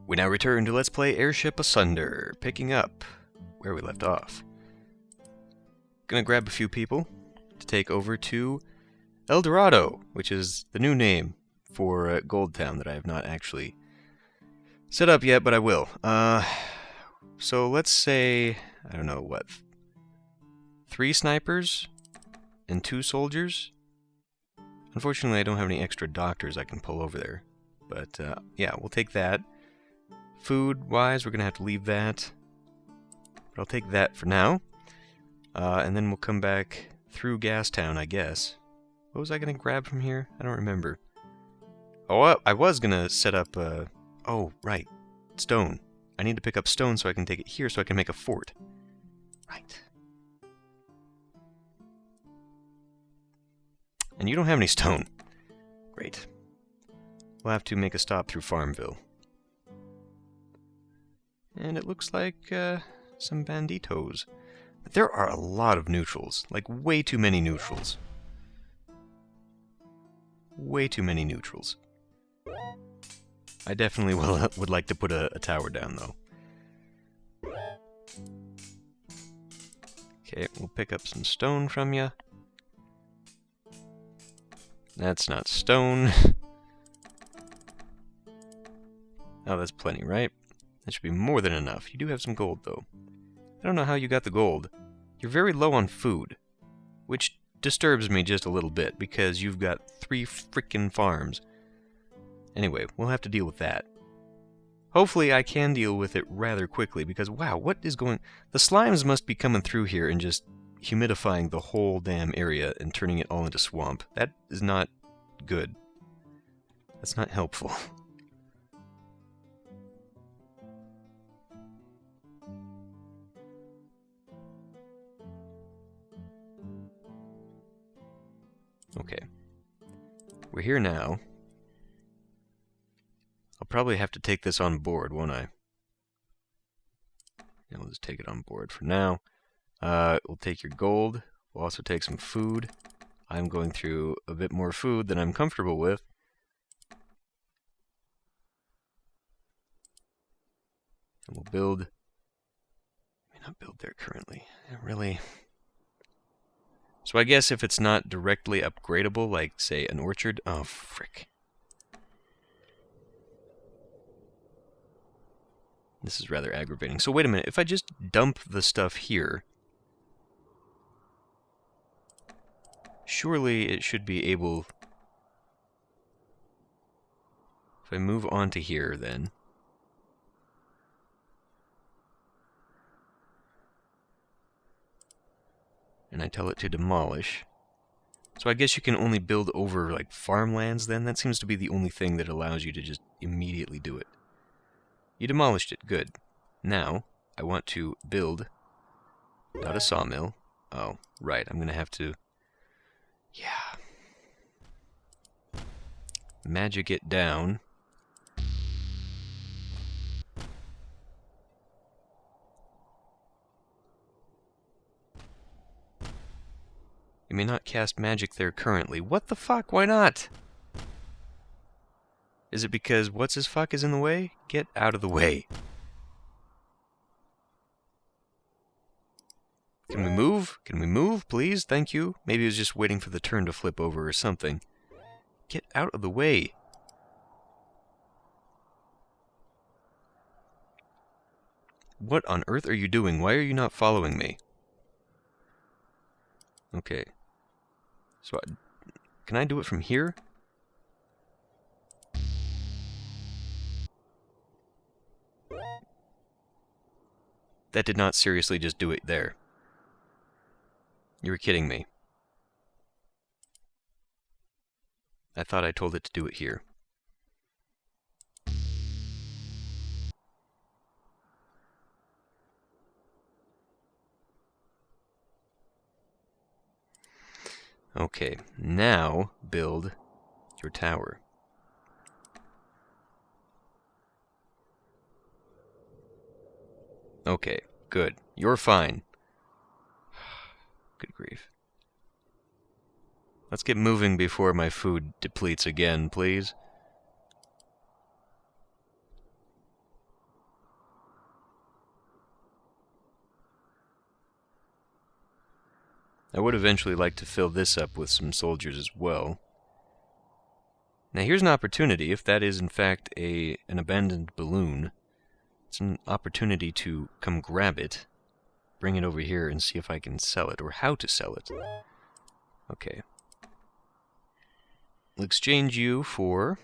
We now return to Let's Play Airship Asunder, picking up where we left off. Gonna grab a few people to take over to El Dorado, which is the new name for Gold Town that I have not actually set up yet, but I will. So let's say, I don't know, what, 3 snipers and 2 soldiers? Unfortunately, I don't have any extra doctors I can pull over there. But, yeah, we'll take that. Food-wise, we're going to have to leave that. But I'll take that for now. And then we'll come back through Gastown, I guess. What was I going to grab from here? I don't remember. Oh, I was going to set up, oh, right. Stone. I need to pick up stone so I can take it here so I can make a fort. Right. And you don't have any stone. Great. We'll have to make a stop through Farmville. And it looks like some banditos. But there are a lot of neutrals. Like, way too many neutrals. Way too many neutrals. I definitely would like to put a tower down, though. Okay, we'll pick up some stone from you. That's not stone. Oh, that's plenty, right? That should be more than enough. You do have some gold, though. I don't know how you got the gold. You're very low on food, which disturbs me just a little bit, because you've got 3 frickin' farms. Anyway, we'll have to deal with that. Hopefully I can deal with it rather quickly, because, wow, what is going... The slimes must be coming through here and just humidifying the whole damn area and turning it all into swamp. That is not good. That's not helpful. Okay. We're here now. I'll probably have to take this on board, won't I? Yeah, we'll just take it on board for now. We'll take your gold. We'll also take some food. I'm going through a bit more food than I'm comfortable with. And we'll build... I may not build there currently. Really... So I guess if it's not directly upgradable, like, say, an orchard... Oh, frick. This is rather aggravating. So wait a minute, if I just dump the stuff here... Surely it should be able... If I move on to here, then... And I tell it to demolish. So I guess you can only build over, like, farmlands then? That seems to be the only thing that allows you to just immediately do it. You demolished it, good. Now, I want to build, not a sawmill. Oh, right, I'm gonna have to, yeah. Magic it down. You may not cast magic there currently. What the fuck? Why not? Is it because what's-his-fuck is in the way? Get out of the way. Can we move? Can we move, please? Thank you. Maybe it was just waiting for the turn to flip over or something. Get out of the way. What on earth are you doing? Why are you not following me? Okay. So, can I do it from here? That did not seriously just do it there. You were kidding me. I thought I told it to do it here. Okay, now build your tower. Okay, good. You're fine. Good grief. Let's get moving before my food depletes again, please. I would eventually like to fill this up with some soldiers as well. Now here's an opportunity, if that is in fact an abandoned balloon. It's an opportunity to come grab it, bring it over here, and see if I can sell it, or how to sell it. Okay. I'll exchange you for...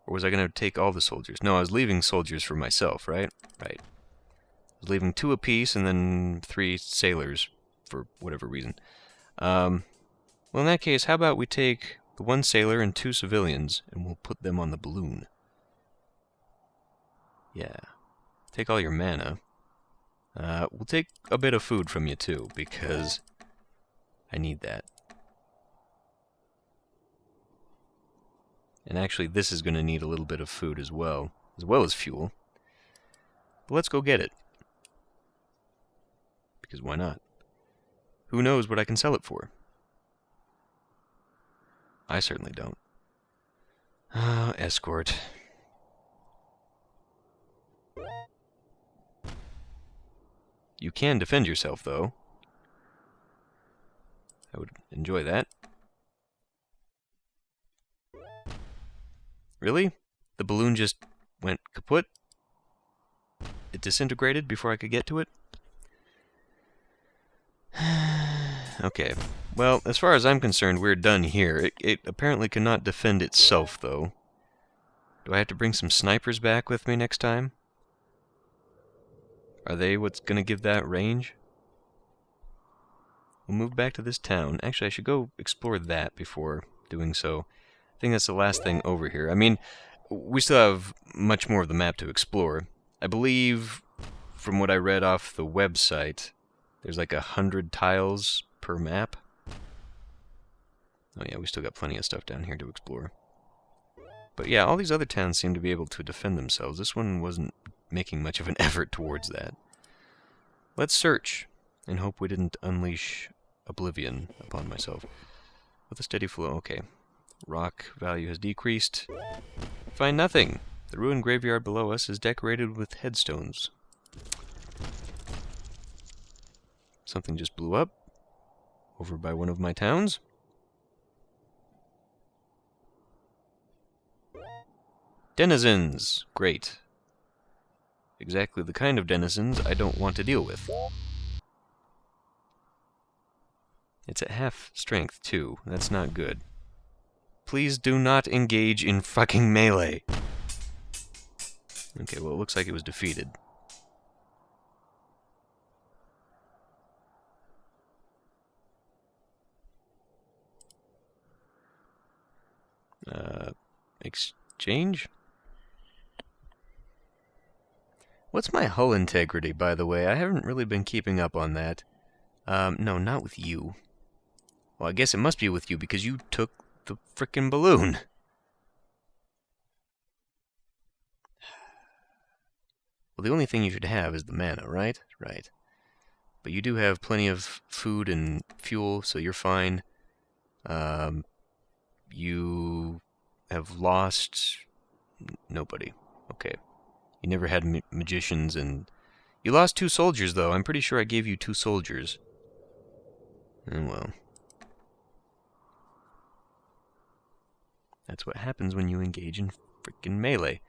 Or was I going to take all the soldiers? No, I was leaving soldiers for myself, right? Right. I was leaving 2 apiece and then 3 sailors for whatever reason. Well, in that case, how about we take the 1 sailor and 2 civilians, and we'll put them on the balloon. Yeah. Take all your mana. We'll take a bit of food from you, too, because I need that. And actually, this is going to need a little bit of food as well as fuel. But let's go get it. Because why not? Who knows what I can sell it for? I certainly don't. Escort. You can defend yourself, though. I would enjoy that. Really? The balloon just went kaput? It disintegrated before I could get to it? Okay. Well, as far as I'm concerned, we're done here. It apparently cannot defend itself, though. Do I have to bring some snipers back with me next time? Are they what's going to give that range? We'll move back to this town. Actually, I should go explore that before doing so. I think that's the last thing over here. I mean, we still have much more of the map to explore. I believe, from what I read off the website, there's like 100 tiles per map. Oh yeah, we still got plenty of stuff down here to explore. But yeah, all these other towns seem to be able to defend themselves. This one wasn't making much of an effort towards that. Let's search, and hope we didn't unleash oblivion upon myself. With a steady flow, okay. Rock value has decreased. Find nothing. The ruined graveyard below us is decorated with headstones. Something just blew up over by one of my towns. Denizens! Great. Exactly the kind of denizens I don't want to deal with. It's at half strength, too. That's not good. Please do not engage in fucking melee. Okay, well, it looks like it was defeated. Exchange? What's my hull integrity, by the way? I haven't really been keeping up on that. No, not with you. Well, I guess it must be with you, because you took the frickin' balloon. Well, the only thing you should have is the mana, right? Right. But you do have plenty of food and fuel, so you're fine. You have lost nobody. Okay. You never had magicians, and you lost 2 soldiers, though. I'm pretty sure I gave you 2 soldiers. Oh, well. That's what happens when you engage in frickin' melee.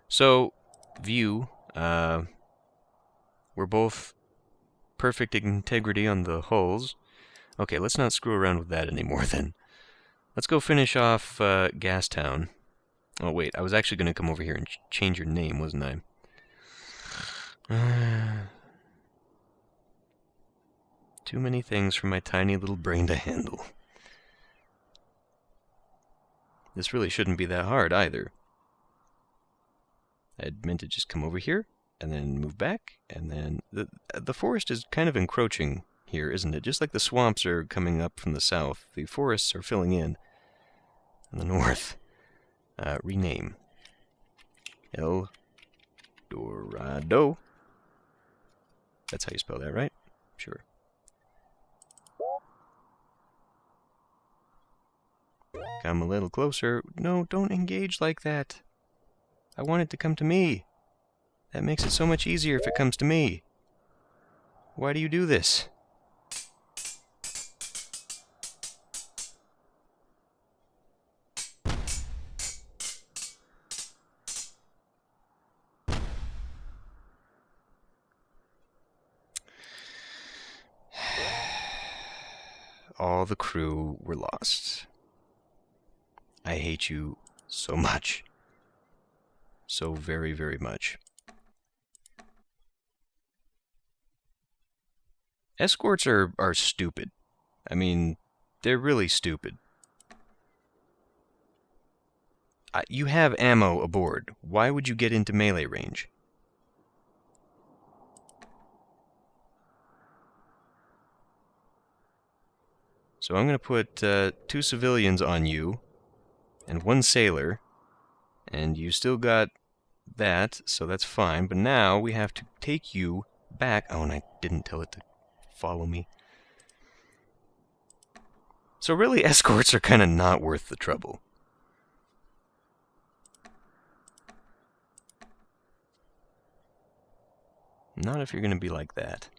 So, view, we're both perfect integrity on the hulls. Okay, let's not screw around with that anymore, then. Let's go finish off Gastown. Oh, wait, I was actually going to come over here and change your name, wasn't I? Too many things for my tiny little brain to handle. This really shouldn't be that hard, either. I had meant to just come over here, and then move back, and then... The forest is kind of encroaching here, isn't it? Just like the swamps are coming up from the south, the forests are filling in the north. Rename. El Dorado. That's how you spell that, right? Sure. Come a little closer. No, don't engage like that. I want it to come to me. That makes it so much easier if it comes to me. Why do you do this? All the crew were lost. I hate you so much. So very, very much. Escorts are stupid. I mean, they're really stupid. You have ammo aboard. Why would you get into melee range? So I'm going to put 2 civilians on you and 1 sailor. And you still got that, so that's fine. But now we have to take you back. Oh, and I didn't tell it to follow me. So really, escorts are kind of not worth the trouble. Not if you're going to be like that.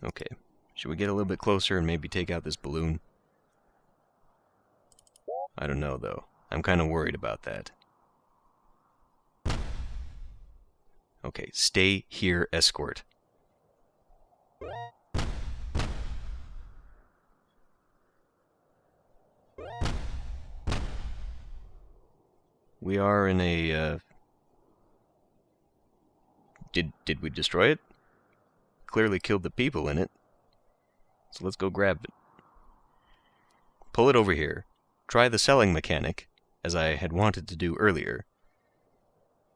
Okay. Should we get a little bit closer and maybe take out this balloon? I don't know, though. I'm kind of worried about that. Okay, stay here, escort. We are in a, Did we destroy it? Clearly killed the people in it. So let's go grab it. Pull it over here. Try the selling mechanic, as I had wanted to do earlier.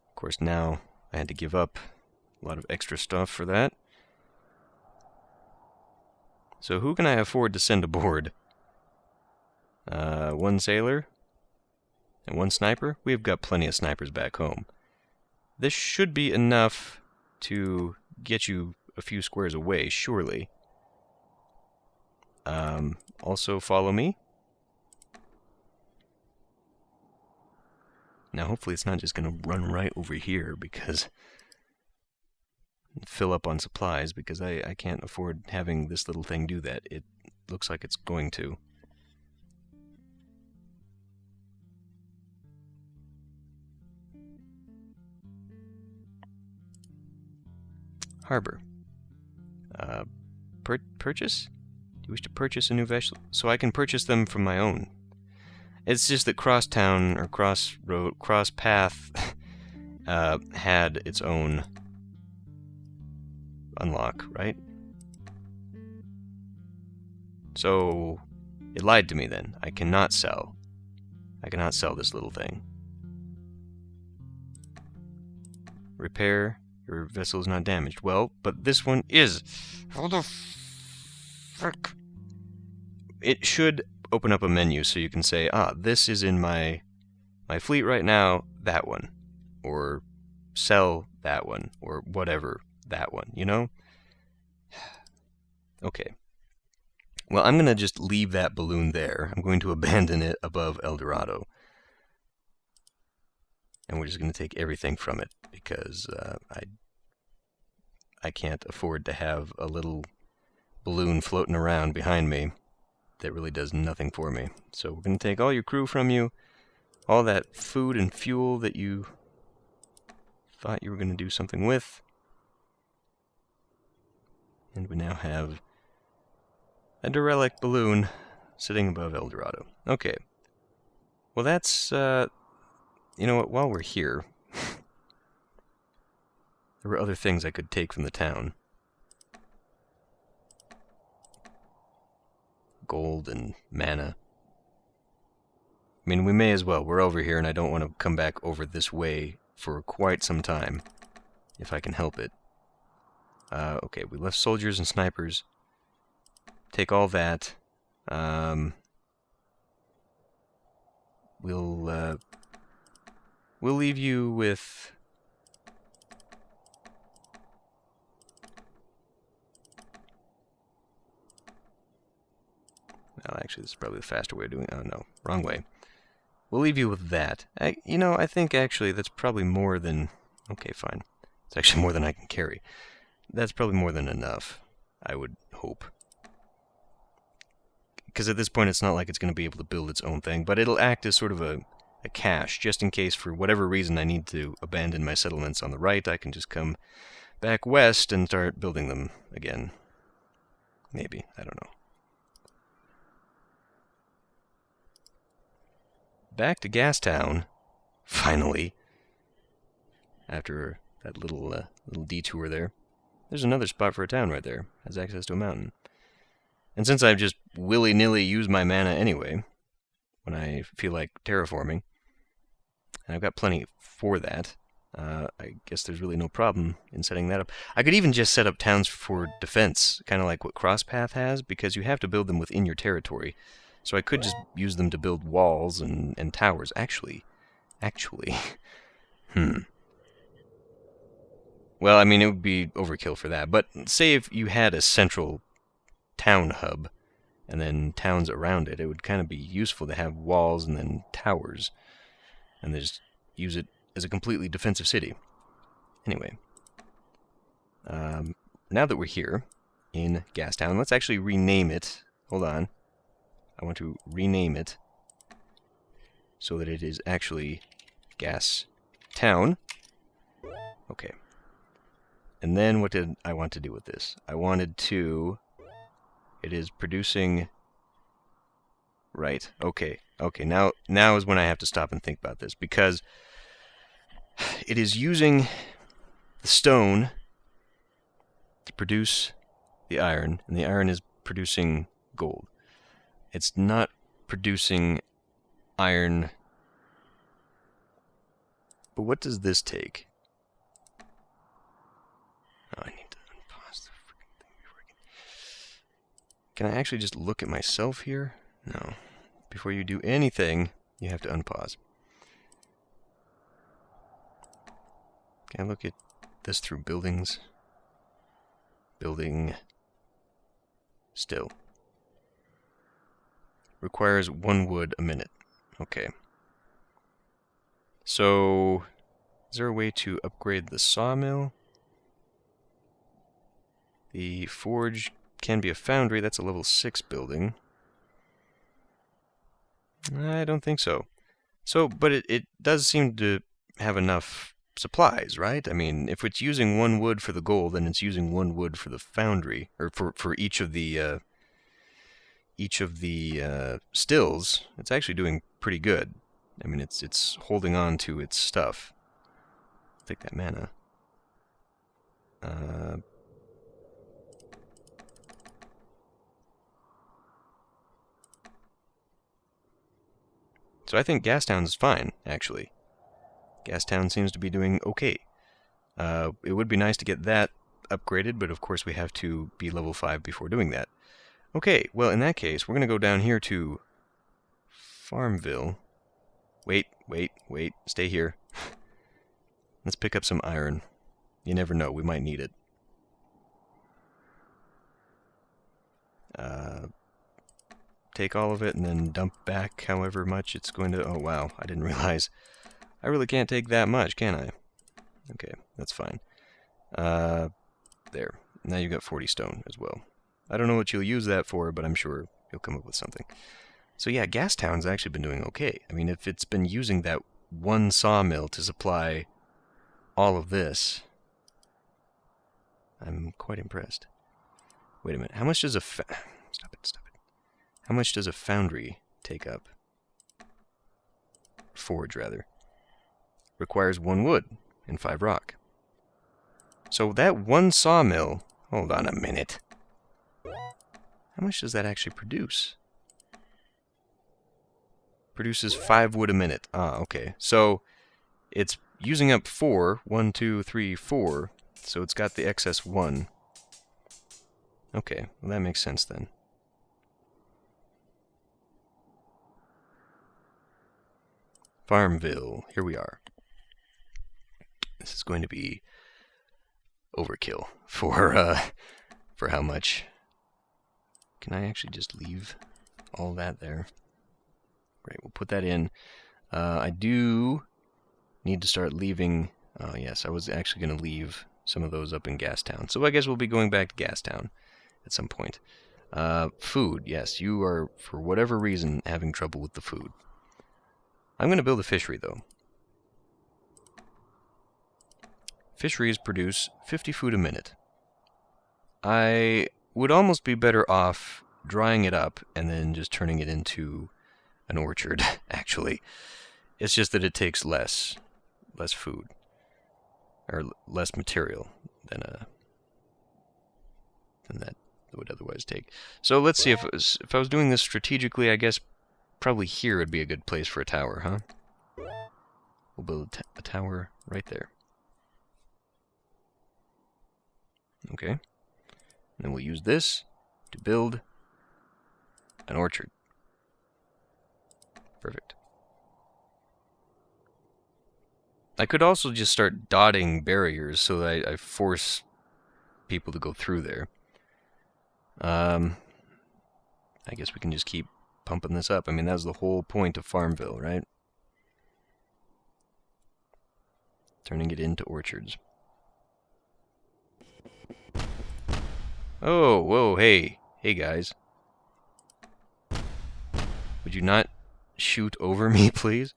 Of course, now I had to give up a lot of extra stuff for that. So who can I afford to send aboard? 1 sailor and 1 sniper? We've got plenty of snipers back home. This should be enough to get you a few squares away, surely. Also follow me. Now, hopefully it's not just going to run right over here because... fill up on supplies, because I can't afford having this little thing do that. It looks like it's going to. Harbor. Purchase? Do you wish to purchase a new vessel? So I can purchase them from my own. It's just that Crosstown, or Crosspath, had its own unlock, right? So, it lied to me then. I cannot sell. I cannot sell this little thing. Repair. Your vessel is not damaged. Well, but this one is. How the frick? It should open up a menu so you can say, this is in my fleet right now, that one. Or sell that one. Or whatever, that one, you know? Okay. Well, I'm going to just leave that balloon there. I'm going to abandon it above El Dorado. And we're just going to take everything from it, because I can't afford to have a little balloon floating around behind me that really does nothing for me. So we're going to take all your crew from you, all that food and fuel that you thought you were going to do something with. And we now have a derelict balloon sitting above El Dorado. Okay. Well, that's, you know what, while we're here, there were other things I could take from the town. Gold and mana. I mean, we may as well. We're over here, and I don't want to come back over this way for quite some time, if I can help it. Okay, we left soldiers and snipers. Take all that. We'll leave you with... Well, actually, this is probably the faster way of doing it. Oh, no. Wrong way. We'll leave you with that. You know, I think, actually, that's probably more than... Okay, fine. It's actually more than I can carry. That's probably more than enough, I would hope. Because at this point it's not like it's going to be able to build its own thing, but it'll act as sort of a cache, just in case for whatever reason I need to abandon my settlements on the right. I can just come back west and start building them again. Maybe, I don't know. Back to Gastown, finally. After that little detour there. There's another spot for a town right there. Has access to a mountain. And since I've just willy-nilly used my mana anyway, when I feel like terraforming, and I've got plenty for that, I guess there's really no problem in setting that up. I could even just set up towns for defense, kind of like what Crosspath has, because you have to build them within your territory. So I could just use them to build walls and towers. Actually. Well, I mean, it would be overkill for that. But say if you had a central town hub, and then towns around it, it would kind of be useful to have walls and then towers, and then just use it as a completely defensive city. Anyway, now that we're here in Gastown, let's actually rename it. Hold on. I want to rename it so that it is actually Gas Town. Okay. And then what did I want to do with this? I wanted to... It is producing... Right. Okay. Okay. Now is when I have to stop and think about this, because it is using the stone to produce the iron, and the iron is producing gold. It's not producing iron. But what does this take? Oh, I need to unpause the freaking thing before I can I actually just look at myself here? No. Before you do anything, you have to unpause. Can I look at this through buildings? Building. Still. Requires 1 wood a minute. Okay. So, is there a way to upgrade the sawmill? The forge can be a foundry. That's a level 6 building. I don't think so. But it does seem to have enough supplies, right? I mean, if it's using 1 wood for the gold, then it's using 1 wood for the foundry, or for each of the stills. It's actually doing pretty good. I mean, it's holding on to its stuff. Take that mana. So I think Gastown is fine, actually. Gastown seems to be doing okay. It would be nice to get that upgraded, but of course we have to be level 5 before doing that. Okay, well in that case, we're going to go down here to Farmville. Wait, stay here. Let's pick up some iron. You never know, we might need it. Take all of it and then dump back however much it's going to... Oh wow, I didn't realize. I really can't take that much, can I? Okay, that's fine. There. Now you've got 40 stone as well. I don't know what you'll use that for, but I'm sure you'll come up with something. So yeah, Gastown's actually been doing okay. I mean, if it's been using that 1 sawmill to supply all of this, I'm quite impressed. Wait a minute, how much does a... Stop it. How much does a foundry take up? Forge, rather. Requires 1 wood and 5 rock. So that 1 sawmill... Hold on a minute. How much does that actually produce? Produces 5 wood a minute. Ah, okay. So it's using up 4. 1, 2, 3, 4. So it's got the excess 1. Okay, well that makes sense then. Farmville. Here we are. This is going to be overkill for how much. Can I actually just leave all that there? Great, we'll put that in. I do need to start leaving Oh yes, I was actually going to leave some of those up in Gastown. So I guess we'll be going back to Gastown at some point. Food, yes, you are, for whatever reason, having trouble with the food. I'm going to build a fishery, though. Fisheries produce 50 food a minute. I would almost be better off drying it up and then just turning it into an orchard, actually. It's just that it takes less food, or less material than that would otherwise take. So let's see, if I was doing this strategically, I guess probably here would be a good place for a tower, huh? We'll build a tower right there. Okay. And then we'll use this to build an orchard. Perfect. I could also just start dotting barriers so that I force people to go through there. I guess we can just keep pumping this up. I mean, that was the whole point of Farmville, right? Turning it into orchards. Oh, whoa, hey. Hey, guys. Would you not shoot over me, please?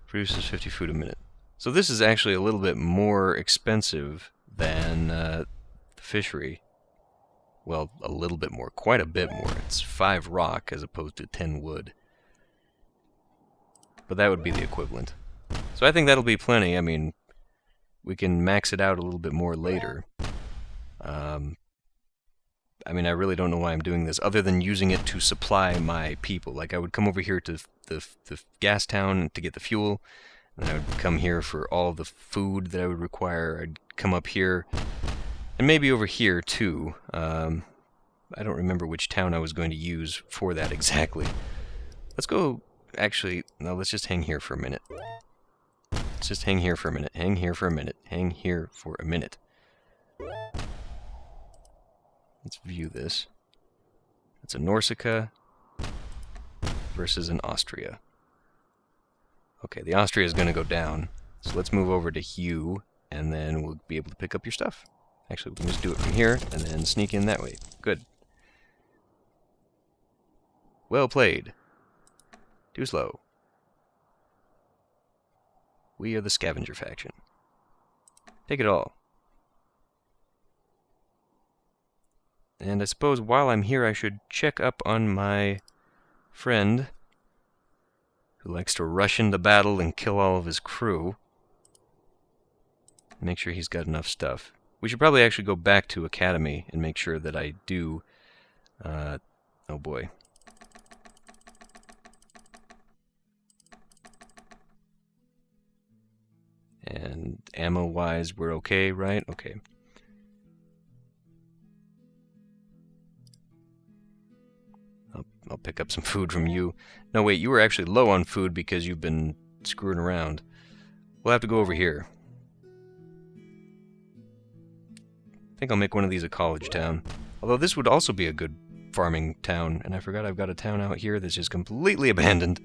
Produces 50 food a minute. So this is actually a little bit more expensive than the fishery. Well, a little bit more. Quite a bit more. It's 5 rock as opposed to 10 wood. But that would be the equivalent. So I think that'll be plenty. I mean, we can max it out a little bit more later. I mean, I really don't know why I'm doing this, other than using it to supply my people. Like, I would come over here to the gas town to get the fuel, and I would come here for all the food that I would require. I'd come up here, and maybe over here, too. I don't remember which town I was going to use for that exactly. Let's go, actually, no, let's just hang here for a minute. Let's just hang here for a minute, hang here for a minute, hang here for a minute. Let's view this. It's a Norsica versus an Austria. Okay, the Austria is going to go down. So let's move over to Hugh, and then we'll be able to pick up your stuff. Actually, we can just do it from here, and then sneak in that way. Good. Well played. Too slow. We are the scavenger faction. Take it all. And I suppose while I'm here I should check up on my friend who likes to rush into battle and kill all of his crew. Make sure he's got enough stuff. We should probably actually go back to Academy and make sure that I do... oh boy. And ammo-wise, we're okay, right? Okay. I'll pick up some food from you. No, wait, you were actually low on food because you've been screwing around. We'll have to go over here. I think I'll make one of these a college town. Although this would also be a good farming town. And I forgot I've got a town out here that's just completely abandoned.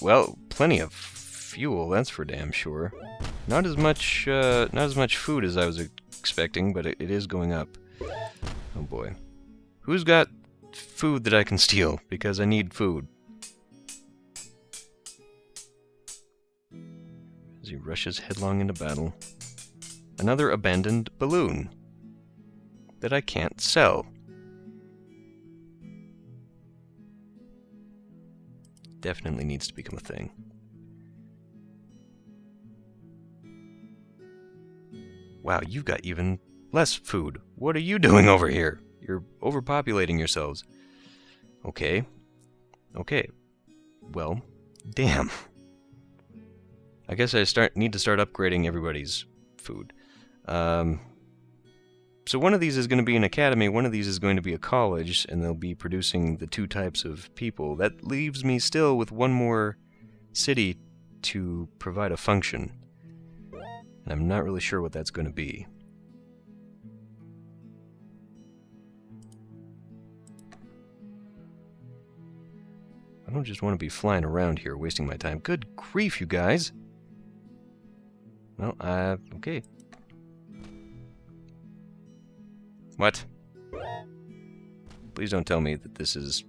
Well, plenty of fuel, that's for damn sure. Not as much food as I was expecting, but it is going up. Oh boy. Who's got food that I can steal? Because I need food. As he rushes headlong into battle. Another abandoned balloon that I can't sell. Definitely needs to become a thing. Wow, you've got even less food. What are you doing over here? You're overpopulating yourselves. Okay. Okay. Well, damn. I guess I need to start upgrading everybody's food. So one of these is going to be an academy, one of these is going to be a college, and they'll be producing the 2 types of people. That leaves me still with one more city to provide a function. And I'm not really sure what that's going to be. I don't just want to be flying around here wasting my time. Good grief, you guys! Well, okay. What? Please don't tell me that this is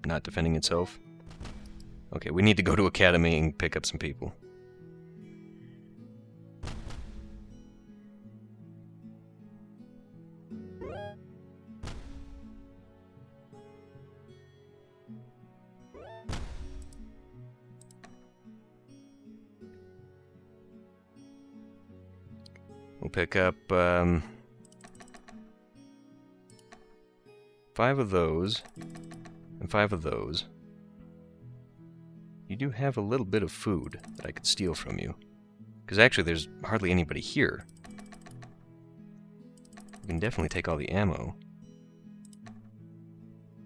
not defending itself. Okay, we need to go to Academy and pick up some people. We'll pick up 5 of those and 5 of those. You do have a little bit of food that I could steal from you. Because actually there's hardly anybody here. You can definitely take all the ammo.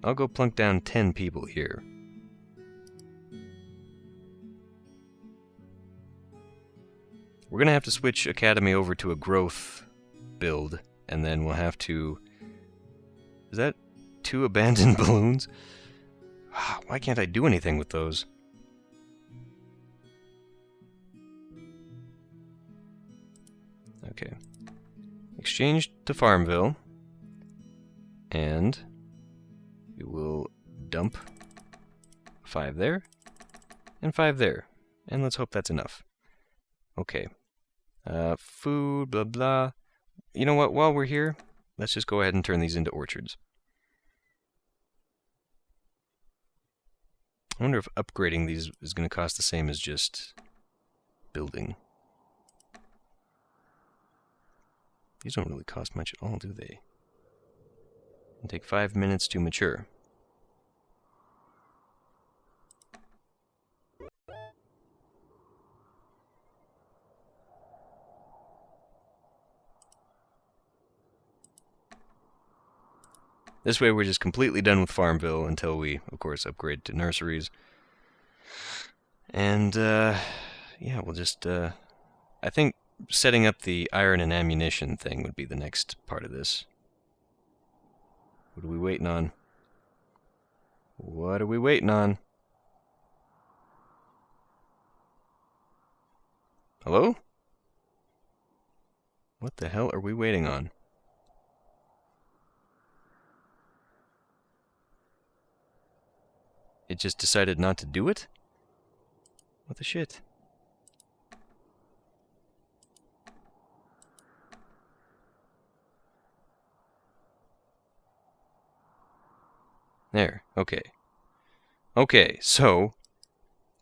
I'll go plunk down 10 people here. We're going to have to switch Academy over to a growth build, and then we'll have to... Is that 2 abandoned balloons? Why can't I do anything with those? Okay. Exchange to Farmville, and we will dump 5 there, and 5 there, and let's hope that's enough. Okay. Food, blah blah. You know what, while we're here, let's just go ahead and turn these into orchards. I wonder if upgrading these is going to cost the same as just building. These don't really cost much at all, do they? And take 5 minutes to mature. This way we're just completely done with Farmville until we, of course, upgrade to nurseries. And, yeah, we'll just, I think setting up the iron and ammunition thing would be the next part of this. What are we waiting on? What are we waiting on? Hello? What the hell are we waiting on? It just decided not to do it? What the shit? There, okay. Okay, so,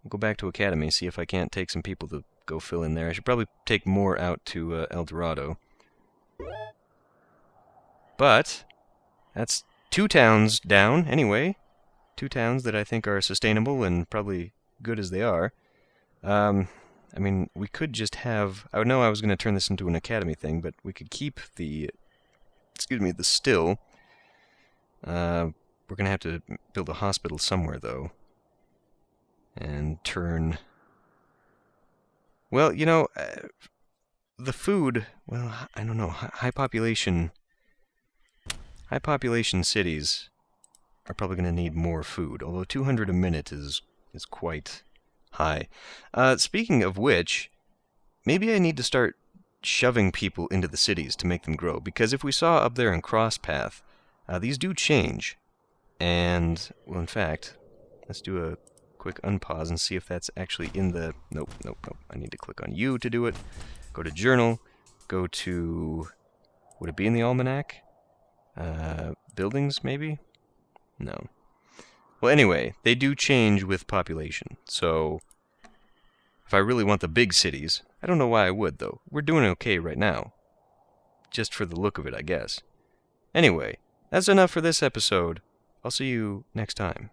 I'll go back to Academy, see if I can't take some people to go fill in there. I should probably take more out to El Dorado. But, that's 2 towns down, anyway. 2 towns that I think are sustainable and probably good as they are. I mean, we could just have... I know I was going to turn this into an Academy thing, but we could keep the... Excuse me, the still. We're going to have to build a hospital somewhere, though. And turn... Well, you know, the food... Well, I don't know. High population cities are probably going to need more food, although 200 a minute is quite high. Speaking of which, maybe I need to start shoving people into the cities to make them grow, because if we saw up there in Crosspath, these do change. And, well, in fact, let's do a quick unpause and see if that's actually in the... Nope. I need to click on you to do it. Go to Journal. Go to... Would it be in the Almanac? Buildings, maybe? No. Well, anyway, they do change with population. So, if I really want the big cities... I don't know why I would, though. We're doing okay right now. Just for the look of it, I guess. Anyway, that's enough for this episode. I'll see you next time.